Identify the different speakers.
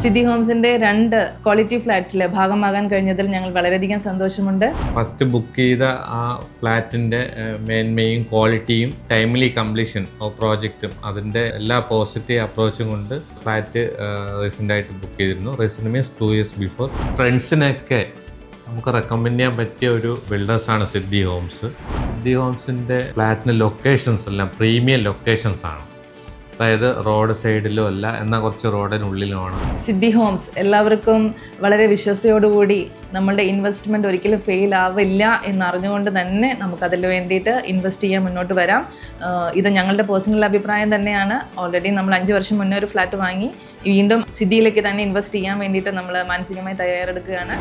Speaker 1: സിദ്ധി ഹോംസിന്റെ 2 quality ഫ്ലാറ്റിൽ ഭാഗമാകാൻ കഴിഞ്ഞതിൽ ഞങ്ങൾ വളരെയധികം സന്തോഷമുണ്ട്.
Speaker 2: ഫസ്റ്റ് ബുക്ക് ചെയ്ത ആ ഫ്ലാറ്റിന്റെ മേന്മയും ക്വാളിറ്റിയും ടൈംലി കംപ്ലീഷൻ ഓഫ് പ്രോജക്റ്റും അതിന്റെ എല്ലാ പോസിറ്റീവ് അപ്രോച്ചും കൊണ്ട് ഫ്ലാറ്റ് റീസെന്റ് ആയിട്ട് ബുക്ക് ചെയ്തിരുന്നു. Recent means 2 years before. ഫ്രണ്ട്സിനൊക്കെ നമുക്ക് റെക്കമെൻഡ് ചെയ്യാൻ പറ്റിയ ഒരു ബിൽഡേഴ്സാണ് സിദ്ധി ഹോംസ്. സിദ്ധി ഹോംസിന്റെ ഫ്ലാറ്റിന്റെ ലൊക്കേഷൻസ് എല്ലാം പ്രീമിയം ലൊക്കേഷൻസ് ആണ്. അതായത് റോഡ് സൈഡിലും അല്ല, എന്നാൽ കുറച്ച് റോഡിനുള്ളിലുമാണ്.
Speaker 1: സിദ്ധി ഹോംസ് എല്ലാവർക്കും വളരെ വിശ്വസയോടുകൂടി നമ്മളുടെ ഇൻവെസ്റ്റ്മെൻറ്റ് ഒരിക്കലും ഫെയിൽ ആവില്ല എന്നറിഞ്ഞുകൊണ്ട് തന്നെ നമുക്കതിൽ വേണ്ടിയിട്ട് ഇൻവെസ്റ്റ് ചെയ്യാൻ മുന്നോട്ട് വരാം. ഇത് ഞങ്ങളുടെ പേഴ്സണൽ അഭിപ്രായം തന്നെയാണ്. ഓൾറെഡി നമ്മൾ 5 വർഷം മുന്നേ ഒരു ഫ്ലാറ്റ് വാങ്ങി വീണ്ടും സിദ്ധിയിലേക്ക് തന്നെ ഇൻവെസ്റ്റ് ചെയ്യാൻ വേണ്ടിയിട്ട് നമ്മൾ മാനസികമായി തയ്യാറെടുക്കുകയാണ്.